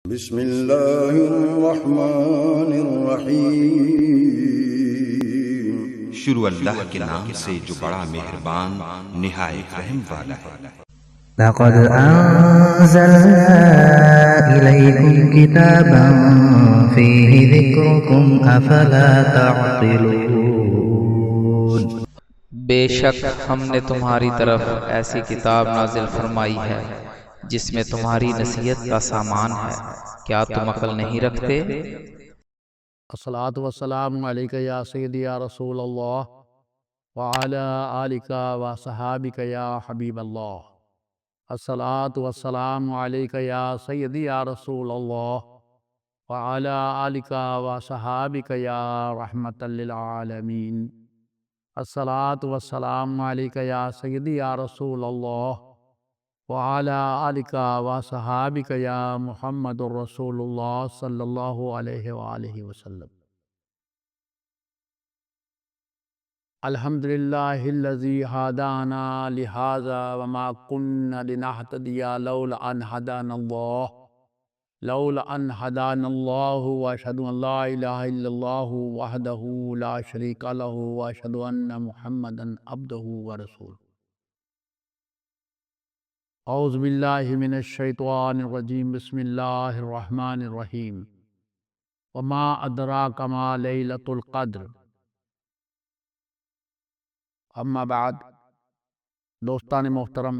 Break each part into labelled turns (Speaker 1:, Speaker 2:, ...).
Speaker 1: بسم اللہ الرحمن الرحیم۔
Speaker 2: شروع اللہ کے نام سے جو بڑا مہربان نہایت رحم والا ہے۔
Speaker 3: لقد أنزلنا إليكم كتابا فيه ذكركم أفلا تعقلون۔
Speaker 4: بے شک ہم نے تمہاری طرف ایسی کتاب نازل فرمائی ہے جس میں تمہاری نصیحت کا سامان ہے، کیا تم عقل نہیں رکھتے؟
Speaker 5: الصلاۃ والسلام علیک یا سیدی یا رسول اللہ وعلی آلک و صحابک یا حبیب اللہ۔ الصلاۃ والسلام علیک یا سیدی یا رسول اللہ وعلی آلک و صحابک یا رحمۃ للعالمین۔ الصلاۃ والسلام علیک یا سیدی یا رسول اللہ وعلی آلک و صحابک یا محمد الرسول اللہ صلی اللہ علیہ وآلہ وسلم۔ الحمدللہ الذی ہدانا لہذا وما كنا لنہتدی لولا ان ہدانا اللہ واشہد ان لا الہ الا اللہ وحدہ لا شریک لہ واشہد ان محمدا عبدہ ورسولہ۔ اعوذ باللہ من الشیطان الرجیم، بسم اللہ الرحمن الرحیم۔ وما ادراک ما لیلۃ القدر۔ اما بعد، دوستان محترم،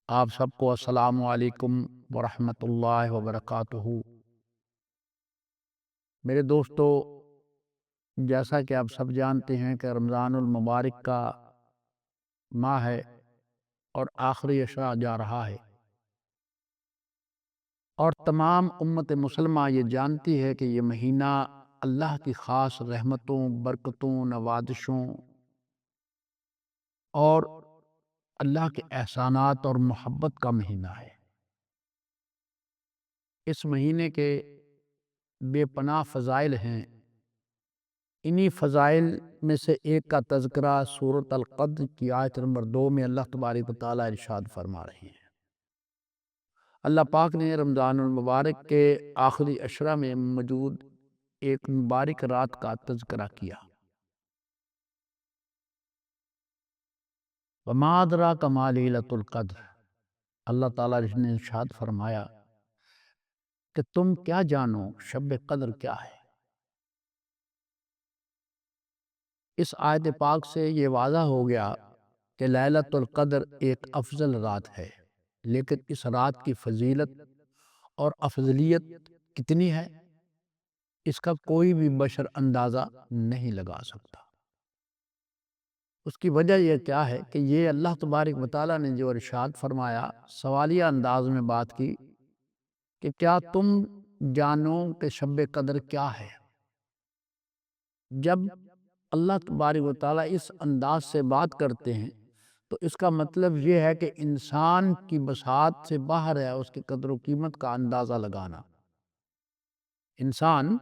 Speaker 5: آپ سب کو السلام علیکم ورحمۃ اللہ وبرکاتہ۔ میرے دوستو، جیسا کہ آپ سب جانتے ہیں کہ رمضان المبارک کا ماہ ہے اور آخری عشرہ جا رہا ہے، اور تمام امت مسلمہ یہ جانتی ہے کہ یہ مہینہ اللہ کی خاص رحمتوں، برکتوں، نوازشوں اور اللہ کے احسانات اور محبت کا مہینہ ہے۔ اس مہینے کے بے پناہ فضائل ہیں۔ انہی فضائل میں سے ایک کا تذکرہ سورۃ القدر کی آیت نمبر 2 میں اللہ تبارک و تعالیٰ ارشاد فرما رہے ہیں۔ اللہ پاک نے رمضان المبارک کے آخری عشرہ میں موجود ایک مبارک رات کا تذکرہ کیا۔ وما ادراک ما لیلۃ القدر۔ اللہ تعالیٰ نے ارشاد فرمایا کہ تم کیا جانو شب قدر کیا ہے۔ اس آیت پاک سے یہ واضح ہو گیا کہ لیلۃ القدر ایک افضل رات ہے، لیکن اس رات کی فضیلت اور افضلیت کتنی ہے اس کا کوئی بھی بشر اندازہ نہیں لگا سکتا۔ اس کی وجہ یہ کیا ہے کہ یہ اللہ تبارک و تعالیٰ نے جو ارشاد فرمایا، سوالیہ انداز میں بات کی کہ کیا تم جانو کہ شب قدر کیا ہے۔ جب اللہ تبارک و تعالیٰ اس انداز سے بات کرتے ہیں تو اس کا مطلب یہ ہے کہ انسان کی بساط سے باہر ہے اس کی قدر و قیمت کا اندازہ لگانا۔ انسان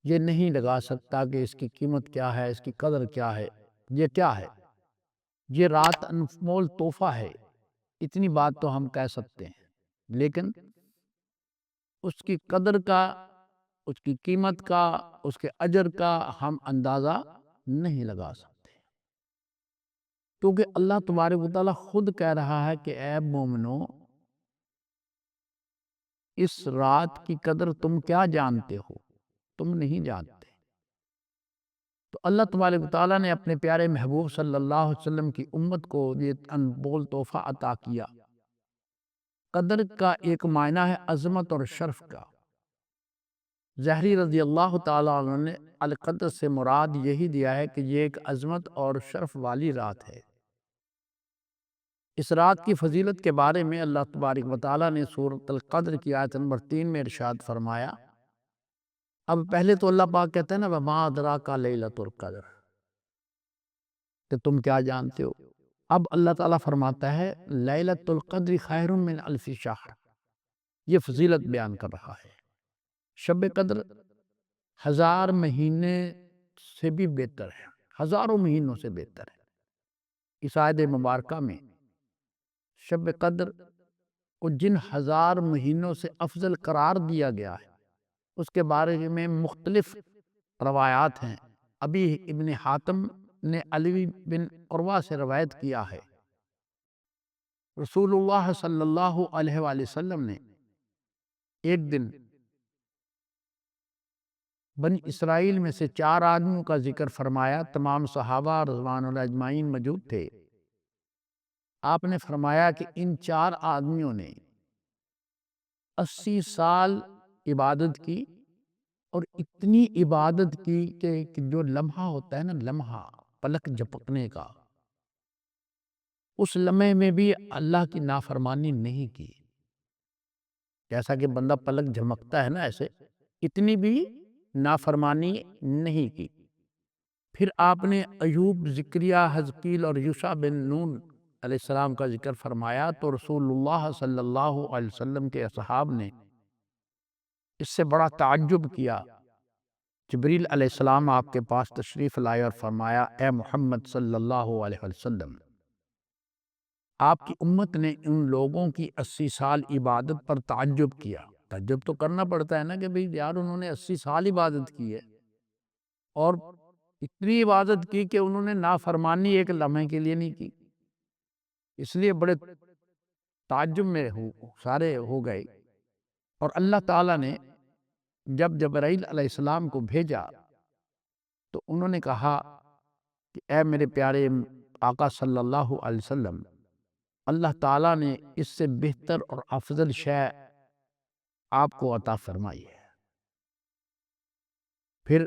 Speaker 5: یہ نہیں لگا سکتا کہ اس کی قیمت کیا ہے، اس کی قدر کیا ہے، یہ کیا ہے۔ یہ رات انمول تحفہ ہے، اتنی بات تو ہم کہہ سکتے ہیں، لیکن اس کی قدر کا، اس کی قیمت کا، اس کے اجر کا ہم اندازہ نہیں لگا سکتے، کیونکہ اللہ تبارک و تعالیٰ خود کہہ رہا ہے کہ اے مومنو، اس رات کی قدر تم کیا جانتے ہو، تم نہیں جانتے۔ تو اللہ تبارک و تعالیٰ نے اپنے پیارے محبوب صلی اللہ علیہ وسلم کی امت کو یہ انمول تحفہ عطا کیا۔ قدر کا ایک معنی ہے عظمت اور شرف کا۔ زہری رضی اللہ تعالیٰ عنہ نے القدر سے مراد یہی دیا ہے کہ یہ ایک عظمت اور شرف والی رات ہے۔ اس رات کی فضیلت کے بارے میں اللہ تبارک و تعالیٰ نے سورۃ القدر کی آیت نمبر 3 میں ارشاد فرمایا۔ اب پہلے تو اللہ پاک کہتے ہیں نا وما ادراک لیلۃ القدر، کہ تم کیا جانتے ہو۔ اب اللہ تعالیٰ فرماتا ہے لیلۃ القدر خیر من الف شہر، یہ فضیلت بیان کر رہا ہے۔ شب قدر 1000 مہینے سے بھی بہتر ہے، ہزاروں مہینوں سے بہتر ہے۔ اس آیت مبارکہ میں شب قدر کو جن 1000 مہینوں سے افضل قرار دیا گیا ہے اس کے بارے میں مختلف روایات ہیں۔ ابی ابن حاتم نے علی بن عروہ سے روایت کیا ہے، رسول اللہ صلی اللہ علیہ وآلہ وسلم نے ایک دن بنی اسرائیل میں سے 4 آدمیوں کا ذکر فرمایا۔ تمام صحابہ رضوان اللہ اجمعین موجود تھے۔ آپ نے فرمایا کہ ان 4 آدمیوں نے 80 سال عبادت کی، اور اتنی عبادت کی کہ جو لمحہ ہوتا ہے نا، لمحہ پلک جھپکنے کا، اس لمحے میں بھی اللہ کی نافرمانی نہیں کی۔ جیسا کہ بندہ پلک جھمکتا ہے نا، ایسے اتنی بھی نافرمانی نہیں کی۔ پھر آپ نے ایوب، زکریا، حزقیل اور یوشع بن نون علیہ السلام کا ذکر فرمایا، تو رسول اللہ صلی اللہ علیہ وسلم کے اصحاب نے اس سے بڑا تعجب کیا۔ جبریل علیہ السلام آپ کے پاس تشریف لائے اور فرمایا، اے محمد صلی اللہ علیہ وسلم، آپ کی امت نے ان لوگوں کی 80 سال عبادت پر تعجب کیا۔ تعجب تو کرنا پڑتا ہے نا کہ بھئی یار انہوں نے 80 سال عبادت کی ہے، اور اتنی عبادت کی کہ انہوں نے نافرمانی ایک لمحے کے لیے نہیں کی۔ اس لیے بڑے تعجب میں سارے ہو گئے، اور اللہ تعالیٰ نے جب جبرائیل علیہ السلام کو بھیجا تو انہوں نے کہا کہ اے میرے پیارے آقا صلی اللہ علیہ وسلم، اللہ تعالیٰ نے اس سے بہتر اور افضل شے آپ کو عطا فرمائی ہے۔ پھر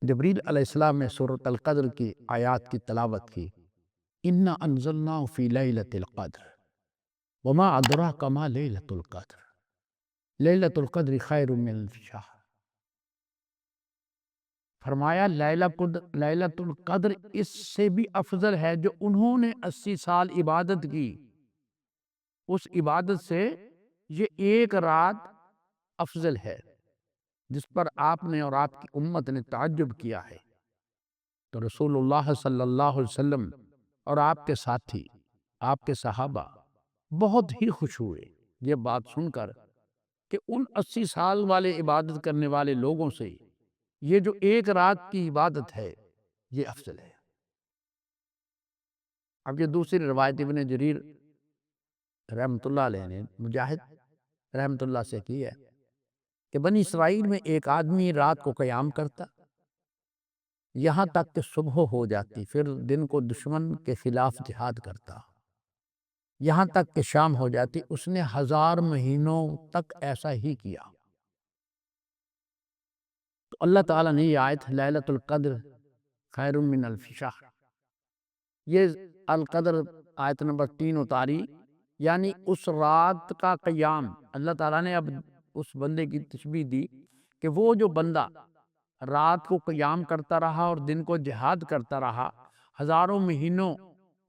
Speaker 5: جبریل علیہ السلام نے سورۃ القدر کی آیات کی تلاوت کی، اِنَّا أَنزَلْنَاهُ فِي لَيْلَةِ الْقَدْرِ وَمَا أَدْرَاكَ مَا لَيْلَةُ الْقَدْرِ لَيْلَةُ الْقَدْرِ خَيْرٌ مِّنَ أَلْفِ شَهْرٍ۔ فرمایا لیلۃ القدر اس سے بھی افضل ہے جو انہوں نے 80 سال عبادت کی، اس عبادت سے یہ ایک رات افضل ہے، جس پر آپ نے اور آپ کی امت نے تعجب کیا ہے۔ تو رسول اللہ صلی اللہ علیہ وسلم اور آپ کے ساتھی، آپ کے صحابہ بہت ہی خوش ہوئے یہ بات سن کر کہ ان 80 سال والے عبادت کرنے والے لوگوں سے یہ جو ایک رات کی عبادت ہے یہ افضل ہے۔ اب یہ دوسری روایت ابن جریر رحمۃ اللہ علیہ نے مجاہد رحمۃ اللہ سے کی ہے کہ بنی اسرائیل میں ایک آدمی رات کو قیام کرتا یہاں تک کہ صبح ہو جاتی، پھر دن کو دشمن کے خلاف جہاد کرتا یہاں تک کہ شام ہو جاتی۔ اس نے 1000 مہینوں تک ایسا ہی کیا۔ تو اللہ تعالیٰ نے یہ آیت لیلۃ القدر خیر من الف شہر، یہ القدر آیت نمبر 3 اتاری، یعنی اس رات کا قیام۔ اللہ تعالیٰ نے اب اس بندے کی تشبیہ دی کہ وہ جو بندہ رات کو قیام کرتا رہا اور دن کو جہاد کرتا رہا، 1000 مہینوں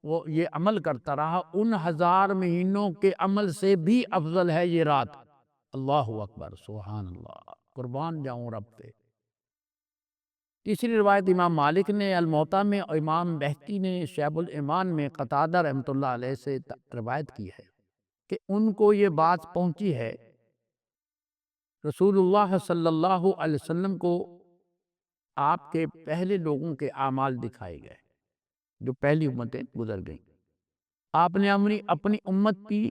Speaker 5: وہ یہ عمل کرتا رہا، ان 1000 مہینوں کے عمل سے بھی افضل ہے یہ رات۔ اللہ اکبر، سبحان اللہ، قربان جاؤں رب پہ۔ تیسری روایت امام مالک نے الموطا میں اور امام بہقی نے شعب الایمان میں قتادہ رحمۃ اللہ علیہ سے روایت کی ہے کہ ان کو یہ بات پہنچی ہے، رسول اللہ صلی اللہ علیہ وسلم کو آپ کے پہلے لوگوں کے اعمال دکھائے گئے جو پہلی امتیں گزر گئیں۔ آپ نے اپنی امت کی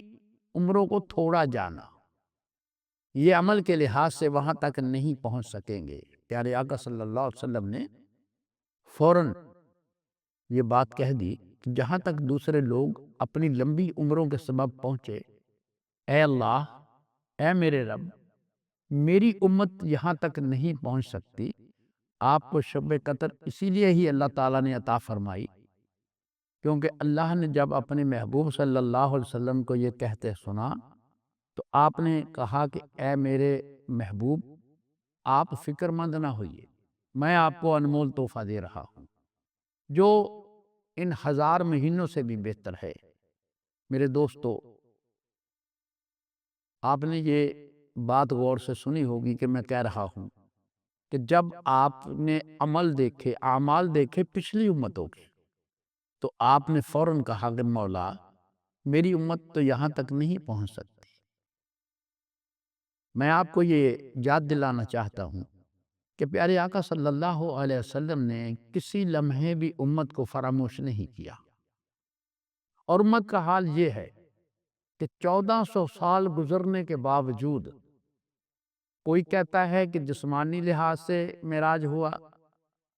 Speaker 5: عمروں کو تھوڑا جانا، یہ عمل کے لحاظ سے وہاں تک نہیں پہنچ سکیں گے۔ پیارے آقا صلی اللہ علیہ وسلم نے فوراً یہ بات کہہ دی کہ جہاں تک دوسرے لوگ اپنی لمبی عمروں کے سبب پہنچے، اے اللہ، اے میرے رب، میری امت یہاں تک نہیں پہنچ سکتی۔ آپ کو شب قدر اسی لیے ہی اللہ تعالیٰ نے عطا فرمائی کیونکہ اللہ نے جب اپنے محبوب صلی اللہ علیہ وسلم کو یہ کہتے سنا تو آپ نے کہا کہ اے میرے محبوب، آپ فکر مند نہ ہوئیے، میں آپ کو انمول تحفہ دے رہا ہوں جو ان 1000 مہینوں سے بھی بہتر ہے۔ میرے دوستو، آپ نے یہ بات غور سے سنی ہوگی کہ میں کہہ رہا ہوں کہ جب آپ نے اعمال دیکھے پچھلی امتوں کے، تو آپ نے فوراً کہا کہ مولا، میری امت تو یہاں تک نہیں پہنچ سکتی، میں آپ کو یہ یاد دلانا چاہتا ہوں کہ پیارے آقا صلی اللہ علیہ وسلم نے کسی لمحے بھی امت کو فراموش نہیں کیا، اور امت کا حال یہ ہے کہ 1400 سال گزرنے کے باوجود کوئی کہتا ہے کہ جسمانی لحاظ سے معراج ہوا،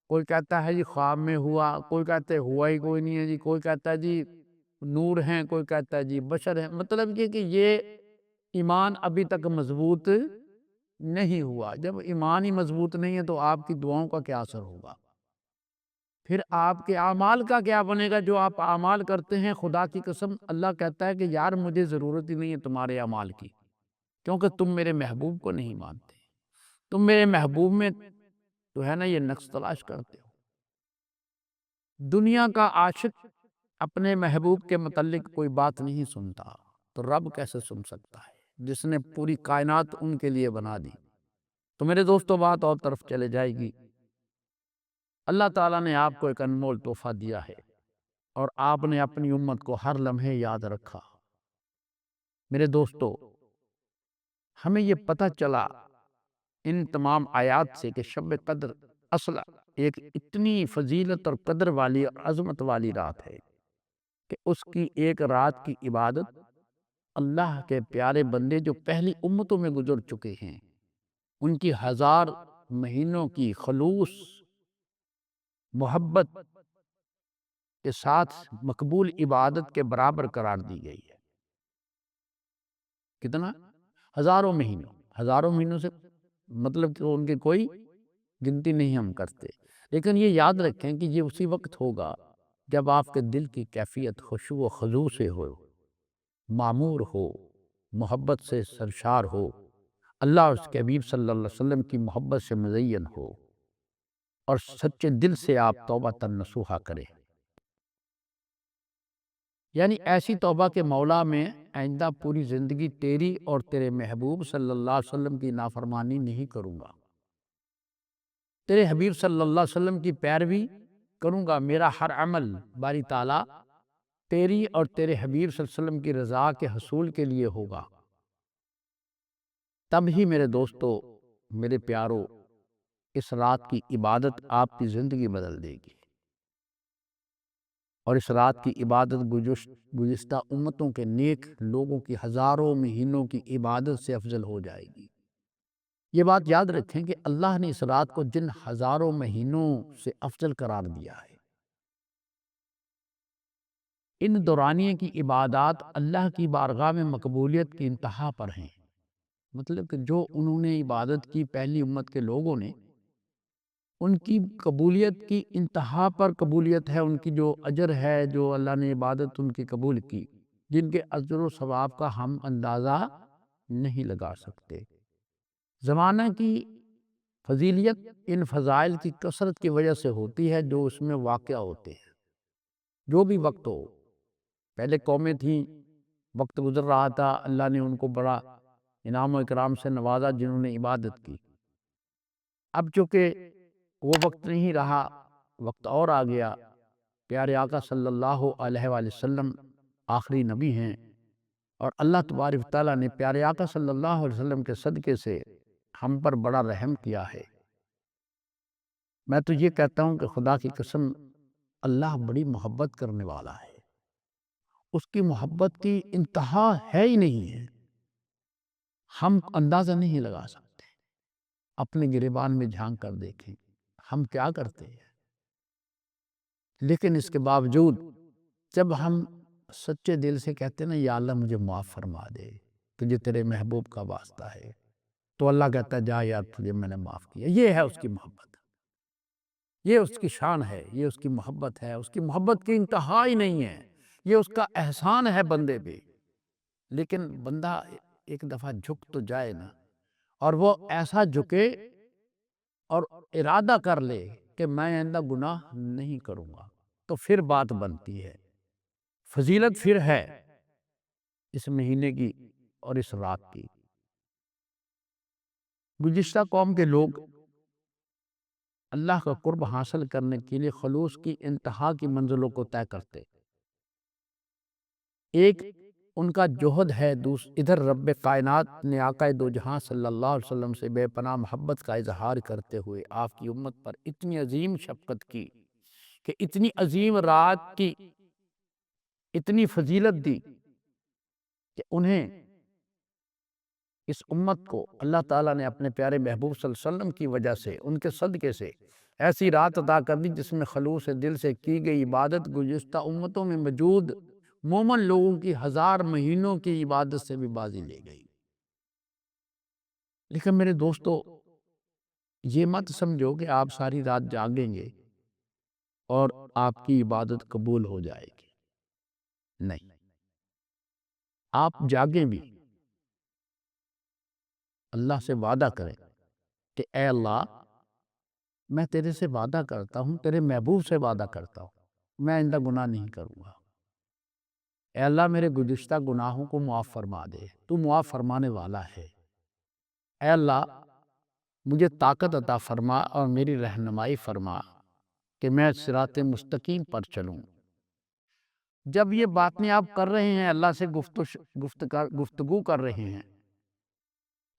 Speaker 5: کوئی کہتا ہے جی خواب میں ہوا، کوئی کہتا ہے ہوا ہی کوئی نہیں ہے جی، کوئی کہتا ہے جی نور ہیں، کوئی کہتا ہے جی بشر ہیں۔ مطلب یہ کہ یہ ایمان ابھی تک مضبوط نہیں ہوا۔ جب ایمان ہی مضبوط نہیں ہے تو آپ کی دعاؤں کا کیا اثر ہوگا؟ پھر آپ کے اعمال کا کیا بنے گا؟ جو آپ اعمال کرتے ہیں، خدا کی قسم اللہ کہتا ہے کہ یار مجھے ضرورت ہی نہیں ہے تمہارے اعمال کی، کیونکہ تم میرے محبوب کو نہیں مانتے، تم میرے محبوب میں تو ہے نا یہ نقص تلاش کرتے ہو۔ دنیا کا عاشق اپنے محبوب کے متعلق کوئی بات نہیں سنتا تو رب کیسے سن سکتا ہے جس نے پوری کائنات ان کے لیے بنا دی؟ تو میرے دوستو بات اور طرف چلے جائے گی۔ اللہ تعالیٰ نے آپ کو ایک انمول تحفہ دیا ہے اور آپ نے اپنی امت کو ہر لمحے یاد رکھا۔ میرے دوستو، ہمیں یہ پتہ چلا ان تمام آیات سے کہ شب قدر اصل ایک اتنی فضیلت اور قدر والی اور عظمت والی رات ہے کہ اس کی ایک رات کی عبادت اللہ کے پیارے بندے جو پہلی امتوں میں گزر چکے ہیں ان کی 1000 مہینوں کی خلوص محبت کے ساتھ مقبول عبادت کے برابر قرار دی گئی ہے۔ کتنا؟ ہزاروں مہینوں سے مطلب کہ ان کی کوئی گنتی نہیں ہم کرتے، لیکن یہ یاد رکھیں کہ یہ اسی وقت ہوگا جب آپ کے دل کی کیفیت خشوع و خضوع سے ہو، معمور ہو، محبت سے سرشار ہو، اللہ اور اس کے حبیب صلی اللہ علیہ وسلم کی محبت سے مزین ہو، اور سچے دل سے آپ توبہ نصوحہ کریں، یعنی ایسی توبہ کے مولا میں آئندہ پوری زندگی تیری اور تیرے محبوب صلی اللہ علیہ وسلم کی نافرمانی نہیں کروں گا، تیرے حبیب صلی اللہ علیہ وسلم کی پیروی کروں گا، میرا ہر عمل باری تعالیٰ تیری اور تیرے حبیب صلی اللہ علیہ وسلم کی رضا کے حصول کے لیے ہوگا۔ تب ہی میرے دوستو، میرے پیارو، اس رات کی عبادت آپ کی زندگی بدل دے گی، اور اس رات کی عبادت گزشتہ امتوں کے نیک لوگوں کی ہزاروں مہینوں کی عبادت سے افضل ہو جائے گی۔ یہ بات یاد رکھیں کہ اللہ نے اس رات کو جن ہزاروں مہینوں سے افضل قرار دیا ہے، ان دورانیے کی عبادات اللہ کی بارگاہ میں مقبولیت کی انتہا پر ہیں۔ مطلب کہ جو انہوں نے عبادت کی پہلی امت کے لوگوں نے، ان کی قبولیت کی انتہا پر قبولیت ہے، ان کی جو اجر ہے، جو اللہ نے عبادت ان کی قبول کی، جن کے اجر و ثواب کا ہم اندازہ نہیں لگا سکتے۔ زمانہ کی فضیلیت ان فضائل کی کثرت کی وجہ سے ہوتی ہے جو اس میں واقع ہوتے ہیں۔ جو بھی وقت ہو، پہلے قومیں تھیں، وقت گزر رہا تھا، اللہ نے ان کو بڑا انعام و اکرام سے نوازا جنہوں نے عبادت کی۔ اب چونکہ وہ وقت نہیں رہا، وقت اور آ گیا، پیارے آقا صلی اللہ علیہ وآلہ وسلم آخری نبی ہیں، اور اللہ تبارک و تعالیٰ نے پیارے آقا صلی اللہ علیہ وسلم کے صدقے سے ہم پر بڑا رحم کیا ہے۔ میں تو یہ کہتا ہوں کہ خدا کی قسم اللہ بڑی محبت کرنے والا ہے، اس کی محبت کی انتہا ہے ہی نہیں ہے، ہم اندازہ نہیں لگا سکتے۔ اپنے گریبان میں جھانک کر دیکھیں ہم کیا کرتے ہیں، لیکن اس کے باوجود جب ہم سچے دل سے کہتے ہیں نا یا اللہ مجھے معاف فرما دے، تجھے تیرے محبوب کا واسطہ ہے، تو اللہ کہتا ہے جا یار تجھے میں نے معاف کیا۔ یہ ہے اس کی محبت، یہ اس کی شان ہے، یہ اس کی محبت ہے، اس کی محبت کی انتہا ہی نہیں ہے، یہ اس کا احسان ہے بندے پہ۔ لیکن بندہ ایک دفعہ جھک تو جائے نا، اور وہ ایسا جھکے اور ارادہ کر لے کہ میں آئندہ گناہ نہیں کروں گا، تو پھر بات بنتی ہے۔ فضیلت پھر ہے اس مہینے کی اور اس رات کی۔ گزشتہ قوم کے لوگ اللہ کا قرب حاصل کرنے کے لیے خلوص کی انتہا کی منزلوں کو طے کرتے۔ ایک ان کا جوہد ہے ادھر رب کائنات نے آقا دو جہاں صلی اللہ علیہ وسلم سے بے پناہ محبت کا اظہار کرتے ہوئے آپ کی امت پر اتنی عظیم شفقت کی کہ اتنی عظیم رات کی اتنی فضیلت دی کہ انہیں اس امت کو اللہ تعالیٰ نے اپنے پیارے محبوب صلی اللہ علیہ وسلم کی وجہ سے ان کے صدقے سے ایسی رات عطا کر دی جس میں خلوص دل سے کی گئی عبادت گزشتہ امتوں میں موجود مومن لوگوں کی 1000 مہینوں کی عبادت سے بھی بازی لے گئی۔ لیکن میرے دوستو، یہ مت سمجھو کہ آپ ساری رات جاگیں گے اور آپ کی عبادت قبول ہو جائے گی، نہیں، آپ جاگیں بھی، اللہ سے وعدہ کریں کہ اے اللہ، میں تیرے سے وعدہ کرتا ہوں، تیرے محبوب سے وعدہ کرتا ہوں، میں آئندہ گناہ نہیں کروں گا۔ اے اللہ، میرے گزشتہ گناہوں کو معاف فرما دے، تو معاف فرمانے والا ہے۔ اے اللہ، مجھے طاقت عطا فرما اور میری رہنمائی فرما کہ میں صراط مستقیم پر چلوں۔ جب یہ باتیں آپ کر رہے ہیں، اللہ سے گفتگو کر رہے ہیں،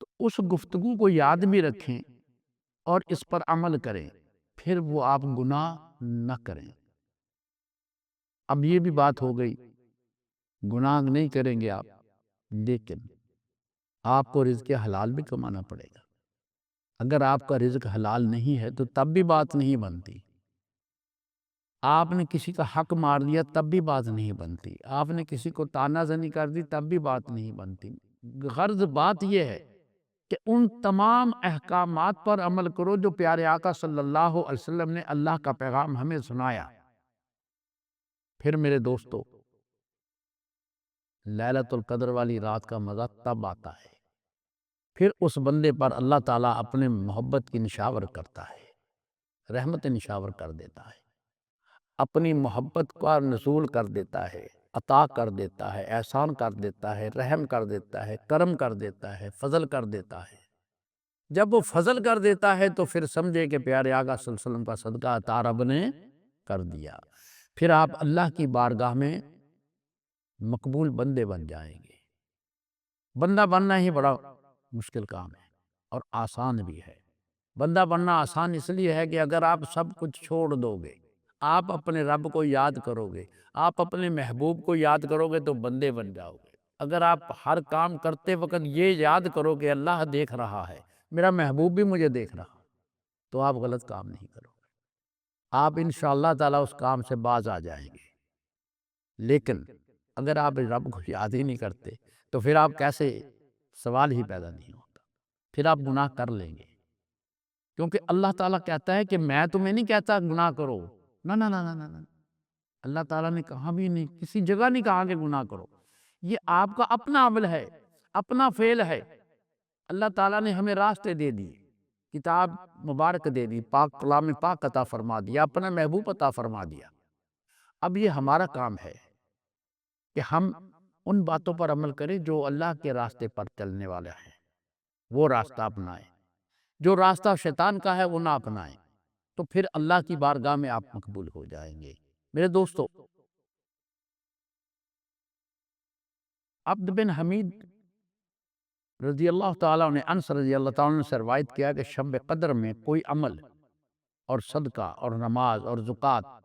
Speaker 5: تو اس گفتگو کو یاد بھی رکھیں اور اس پر عمل کریں، پھر وہ آپ گناہ نہ کریں۔ اب یہ بھی بات ہو گئی، گناہ نہیں کریں گے آپ، لیکن آپ کو رزق حلال بھی کمانا پڑے گا۔ اگر آپ کا رزق حلال نہیں ہے تو تب بھی بات نہیں بنتی۔ آپ نے کسی کا حق مار دیا تب بھی بات نہیں بنتی۔ آپ نے کسی کو طعنہ زنی کر دی تب بھی بات نہیں بنتی۔ غرض بات یہ ہے کہ ان تمام احکامات پر عمل کرو جو پیارے آقا صلی اللہ علیہ وسلم نے اللہ کا پیغام ہمیں سنایا۔ پھر میرے دوستو، لیلۃ القدر والی رات کا مزہ تب آتا ہے، پھر اس بندے پر اللہ تعالیٰ اپنے محبت کی نشاور کرتا ہے، رحمت نشاور کر دیتا ہے، اپنی محبت کا نزول کر دیتا ہے، عطا کر دیتا ہے، احسان کر دیتا ہے، رحم کر دیتا ہے، کرم کر دیتا ہے، فضل کر دیتا ہے۔ جب وہ فضل کر دیتا ہے تو پھر سمجھے کہ پیارے آقا صلی اللہ علیہ وسلم کا صدقہ عطا رب نے کر دیا، پھر آپ اللہ کی بارگاہ میں مقبول بندے بن جائیں گے۔ بندہ بننا ہی بڑا مشکل کام ہے اور آسان بھی ہے۔ بندہ بننا آسان اس لیے ہے کہ اگر آپ سب کچھ چھوڑ دو گے، آپ اپنے رب کو یاد کرو گے، آپ اپنے محبوب کو یاد کرو گے تو بندے بن جاؤ گے۔ اگر آپ ہر کام کرتے وقت یہ یاد کرو کہ اللہ دیکھ رہا ہے، میرا محبوب بھی مجھے دیکھ رہا، تو آپ غلط کام نہیں کرو گے، آپ انشاءاللہ تعالیٰ اس کام سے باز آ جائیں گے۔ لیکن اگر آپ رب کو یاد ہی نہیں کرتے تو پھر آپ کیسے، سوال ہی پیدا نہیں ہوتا، پھر آپ گناہ کر لیں گے، کیونکہ اللہ تعالیٰ کہتا ہے کہ میں تمہیں نہیں کہتا گناہ کرو، نہ نہ نہ نہ نہ، اللہ تعالیٰ نے کہا بھی نہیں، کسی جگہ نہیں کہا کہ گناہ کرو، یہ آپ کا اپنا عمل ہے، اپنا فعل ہے۔ اللہ تعالیٰ نے ہمیں راستے دے دیے، کتاب مبارک دے دی، پاک کلام پاک عطا فرما دیا، اپنا محبوب عطا فرما دیا۔ اب یہ ہمارا کام ہے کہ ہم ان باتوں پر عمل کریں جو اللہ کے راستے پر چلنے والے ہیں، وہ راستہ اپنائیں، جو راستہ شیطان کا ہے وہ نہ اپنائیں، تو پھر اللہ کی بارگاہ میں آپ مقبول ہو جائیں گے۔ میرے دوستو، عبد بن حمید رضی اللہ تعالیٰ نے انس رضی اللہ تعالیٰ نے سے روایت کیا کہ شب قدر میں کوئی عمل اور صدقہ اور نماز اور زکوٰۃ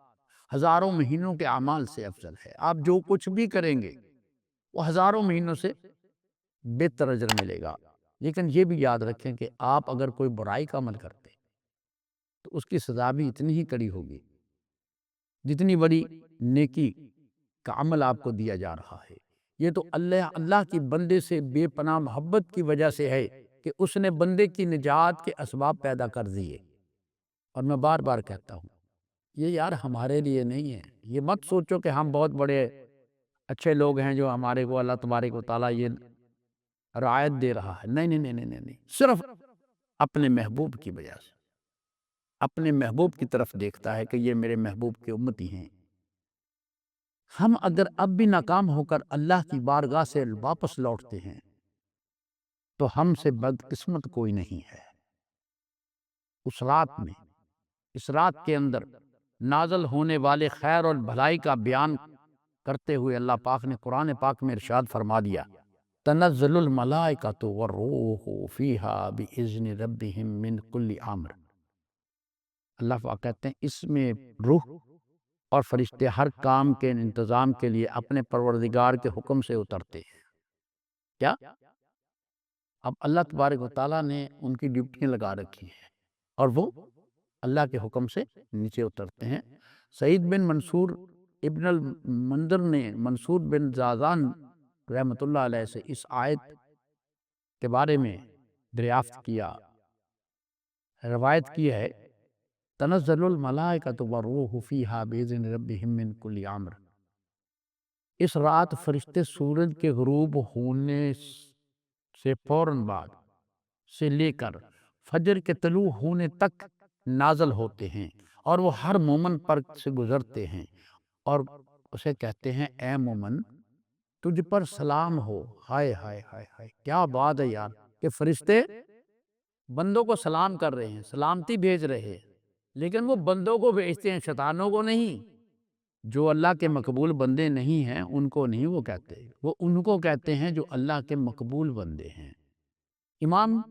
Speaker 5: ہزاروں مہینوں کے اعمال سے افضل ہے۔ آپ جو کچھ بھی کریں گے وہ ہزاروں مہینوں سے بہتر اجر ملے گا۔ لیکن یہ بھی یاد رکھیں کہ آپ اگر کوئی برائی کا عمل کرتے تو اس کی سزا بھی اتنی ہی کڑی ہوگی جتنی بڑی نیکی کا عمل آپ کو دیا جا رہا ہے۔ یہ تو اللہ کی بندے سے بے پناہ محبت کی وجہ سے ہے کہ اس نے بندے کی نجات کے اسباب پیدا کر دیے۔ اور میں بار بار کہتا ہوں، یہ یار ہمارے لیے نہیں ہے۔ یہ مت سوچو کہ ہم بہت بڑے اچھے لوگ ہیں جو ہمارے کو اللہ تبارک و تعالیٰ یہ رعایت دے رہا ہے، نہیں نہیں نہیں نہیں نہیں، صرف اپنے محبوب کی وجہ سے، اپنے محبوب کی طرف دیکھتا ہے کہ یہ میرے محبوب کے امتی ہیں۔ ہم اگر اب بھی ناکام ہو کر اللہ کی بارگاہ سے واپس لوٹتے ہیں تو ہم سے بدقسمت کوئی نہیں ہے۔ اس رات میں، اس رات کے اندر نازل ہونے والے خیر اور بھلائی کا بیان کرتے ہوئے اللہ پاک نے قرآن پاک میں ارشاد فرما دیا، تنزل الملائکۃ والروح فیہا بإذن ربہم من کل امر۔ اللہ پاک کہتے ہیں اس میں روح اور فرشتے ہر کام کے انتظام کے لیے اپنے پروردگار کے حکم سے اترتے ہیں۔ کیا؟ اب اللہ تبارک و تعالیٰ نے ان کی ڈیوٹیاں لگا رکھی ہیں اور وہ اللہ کے حکم سے نیچے اترتے ہیں۔ سعید بن منصور ابن المنذر نے منصور بن زازان رحمۃ اللہ علیہ سے اس آیت کے بارے میں دریافت کیا، روایت کی ہے، تنزل الملائکۃ والروح فیہا بإذن ربہم من کل امر۔ اس رات فرشتے سورج کے غروب ہونے سے فوراً بعد سے لے کر فجر کے طلوع ہونے تک نازل ہوتے ہیں اور وہ ہر مومن پر سے گزرتے ہیں اور اسے کہتے ہیں، اے مومن تجھ پر سلام ہو۔ ہائے ہائے ہائے ہائے، کیا بات ہے یار کہ فرشتے بندوں کو سلام کر رہے ہیں، سلامتی بھیج رہے ہیں، لیکن وہ بندوں کو بھیجتے ہیں، شیطانوں کو نہیں۔ جو اللہ کے مقبول بندے نہیں ہیں ان کو نہیں وہ کہتے، وہ ان کو کہتے ہیں جو اللہ کے مقبول بندے ہیں۔ امام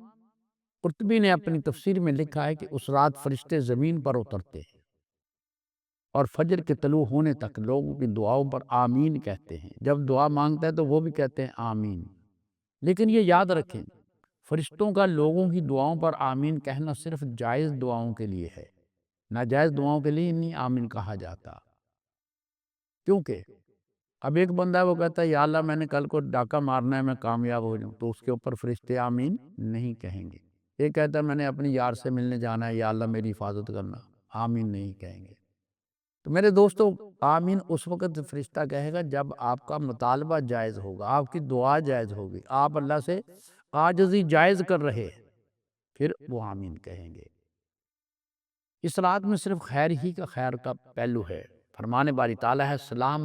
Speaker 5: قرطبی نے اپنی تفسیر میں لکھا ہے کہ اس رات فرشتے زمین پر اترتے ہیں اور فجر کے طلوع ہونے تک لوگوں کی دعاؤں پر آمین کہتے ہیں۔ جب دعا مانگتا ہے تو وہ بھی کہتے ہیں آمین۔ لیکن یہ یاد رکھیں، فرشتوں کا لوگوں کی دعاؤں پر آمین کہنا صرف جائز دعاؤں کے لیے ہے، ناجائز دعاؤں کے لیے نہیں آمین کہا جاتا۔ کیونکہ اب ایک بندہ ہے وہ کہتا ہے یا اللہ میں نے کل کو ڈاکہ مارنا ہے، میں کامیاب ہو جاؤں، تو اس کے اوپر فرشتے آمین نہیں کہیں گے۔ یہ کہتا ہے میں نے اپنی یار سے ملنے جانا ہے، یا اللہ میری حفاظت کرنا، آمین نہیں کہیں گے۔ تو میرے دوستو، آمین اس وقت فرشتہ کہے گا جب آپ کا مطالبہ جائز ہوگا، آپ کی دعا جائز ہوگی، آپ اللہ سے عاجزی جائز کر رہے ہیں، پھر وہ آمین کہیں گے۔ اس رات میں صرف خیر ہی کا خیر کا پہلو ہے۔ فرمان باری تعالیٰ ہے، سلام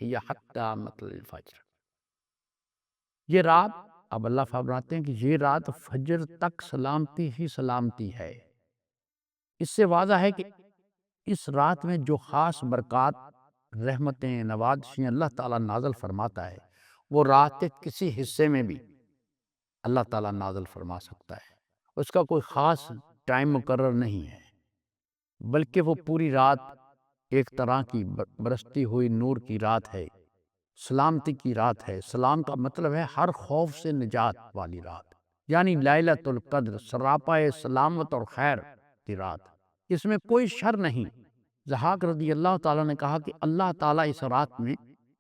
Speaker 5: ہی حتی مطلع الفجر۔ یہ رات، اب اللہ فرماتے ہیں کہ یہ رات فجر تک سلامتی ہی سلامتی ہے۔ اس سے واضح ہے کہ اس رات میں جو خاص برکات، رحمتیں، نوازشیں اللہ تعالیٰ نازل فرماتا ہے، وہ رات کے کسی حصے میں بھی اللہ تعالیٰ نازل فرما سکتا ہے۔ اس کا کوئی خاص ٹائم مقرر نہیں ہے، بلکہ وہ پوری رات ایک طرح کی برستی ہوئی نور کی رات ہے، سلامتی کی رات ہے۔ سلام کا مطلب ہے ہر خوف سے نجات والی رات، یعنی لیلۃ القدر، سراپا سلامت اور خیر کی رات۔ اس میں کوئی شر نہیں۔ ضحاک رضی اللہ تعالیٰ نے کہا کہ اللہ تعالیٰ اس رات میں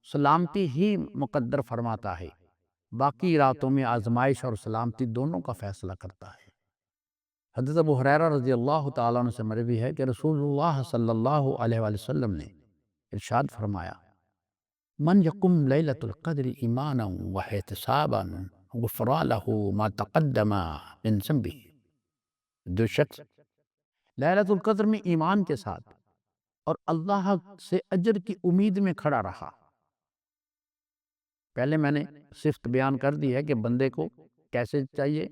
Speaker 5: سلامتی ہی مقدر فرماتا ہے، باقی راتوں میں آزمائش اور سلامتی دونوں کا فیصلہ کرتا ہے۔ حضرت ابو ہریرہ رضی اللہ تعالیٰ عنہ سے مروی ہے کہ رسول اللہ صلی اللہ علیہ وآلہ وسلم نے ارشاد فرمایا، من یقم لیلۃ القدر ایمانا واحتسابا غفر لہ ما تقدم من ذنبہ۔ جو شخص لیلۃ القدر میں ایمان کے ساتھ اور اللہ سے اجر کی امید میں کھڑا رہا۔ پہلے میں نے صفت بیان کر دی ہے کہ بندے کو کیسے چاہیے،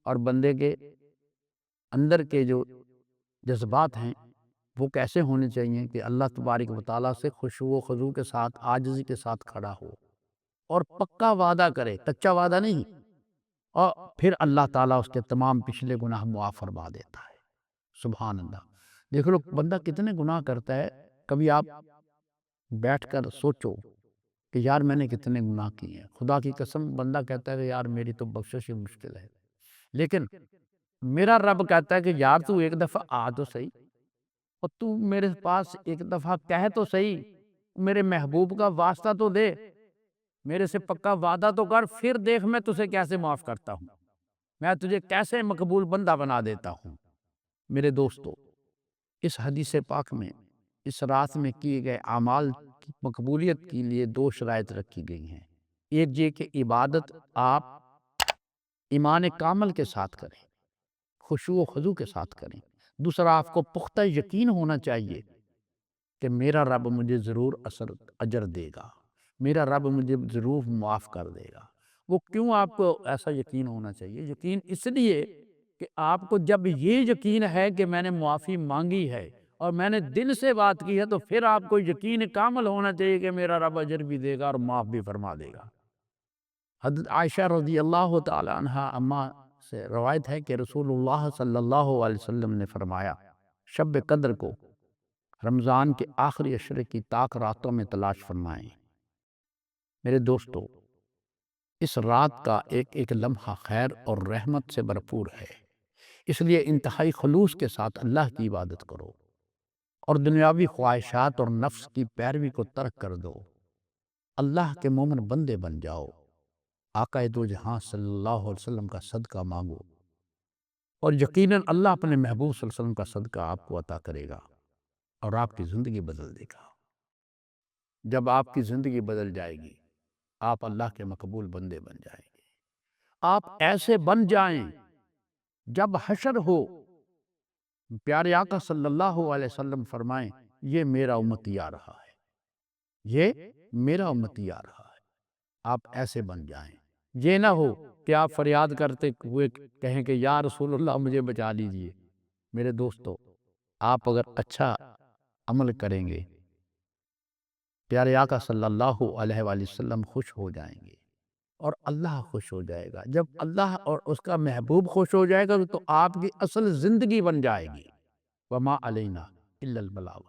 Speaker 5: اور بندے کے اندر کے جو جذبات ہیں وہ کیسے ہونے چاہیے کہ اللہ تبارک و تعالیٰ سے خشوع و خضوع کے ساتھ، عاجزی کے ساتھ کھڑا ہو اور پکا وعدہ کرے، کچا وعدہ نہیں، اور پھر اللہ تعالیٰ اس کے تمام پچھلے گناہ معاف فرما دیتا ہے۔ سبحان اللہ۔ دیکھ لو بندہ کتنے گناہ کرتا ہے، کبھی آپ بیٹھ کر سوچو کہ یار میں نے کتنے گناہ کیے ہیں۔ خدا کی قسم بندہ کہتا ہے کہ یار میری تو بخشش ہی مشکل ہے، لیکن میرا رب کہتا ہے کہ یار تو ایک دفعہ آ تو صحیح، اور تو میرے پاس ایک دفعہ کہہ تو صحیح، میرے محبوب کا واسطہ تو دے، میرے سے پکا وعدہ تو کر، پھر دیکھ میں تجھے کیسے معاف کرتا ہوں، میں تجھے کیسے مقبول بندہ بنا دیتا ہوں۔ میرے دوستو، اس حدیث پاک میں اس رات میں کیے گئے اعمال کی مقبولیت کے لیے دو شرائط رکھی گئی ہیں۔ ایک یہ کہ عبادت آپ ایمان کامل کے ساتھ کریں، خشوع و خضوع کے ساتھ کریں۔ دوسرا، آپ کو پختہ یقین ہونا چاہیے کہ میرا رب مجھے ضرور اجر دے گا، میرا رب مجھے ضرور معاف کر دے گا۔ وہ کیوں آپ کو ایسا یقین ہونا چاہیے؟ یقین اس لیے کہ آپ کو جب یہ یقین ہے کہ میں نے معافی مانگی ہے اور میں نے دل سے بات کی ہے تو پھر آپ کو یقین کامل ہونا چاہیے کہ میرا رب اجر بھی دے گا اور معاف بھی فرما دے گا۔ حضرت عائشہ رضی اللہ تعالی عنہا اماں سے روایت ہے کہ رسول اللہ صلی اللہ علیہ وسلم نے فرمایا شب قدر کو رمضان کے آخری عشرے کی طاق راتوں میں تلاش فرمائیں۔ میرے دوستو، اس رات کا ایک ایک لمحہ خیر اور رحمت سے بھرپور ہے، اس لیے انتہائی خلوص کے ساتھ اللہ کی عبادت کرو اور دنیاوی خواہشات اور نفس کی پیروی کو ترک کر دو، اللہ کے مومن بندے بن جاؤ، آقا دو جہاں صلی اللہ علیہ وسلم کا صدقہ مانگو اور یقیناً اللہ اپنے محبوب صلی اللہ علیہ وسلم کا صدقہ آپ کو عطا کرے گا اور آپ کی زندگی بدل دے گا۔ جب آپ کی زندگی بدل جائے گی آپ اللہ کے مقبول بندے بن جائیں گے، آپ ایسے بن جائیں جب حشر ہو پیارے آقا صلی اللہ علیہ وسلم فرمائیں یہ میرا امتی آ رہا ہے، یہ میرا امتی آ رہا ہے، آپ ایسے بن جائیں۔ یہ نہ ہو کہ آپ فریاد کرتے ہوئے کہیں کہ یا رسول اللہ مجھے بچا لیجئے۔ میرے دوستو، آپ اگر اچھا عمل کریں گے پیارے آقا صلی اللہ علیہ وآلہ وسلم خوش ہو جائیں گے اور اللہ خوش ہو جائے گا۔ جب اللہ اور اس کا محبوب خوش ہو جائے گا تو آپ کی اصل زندگی بن جائے گی۔ وما علینا الا البلاغ۔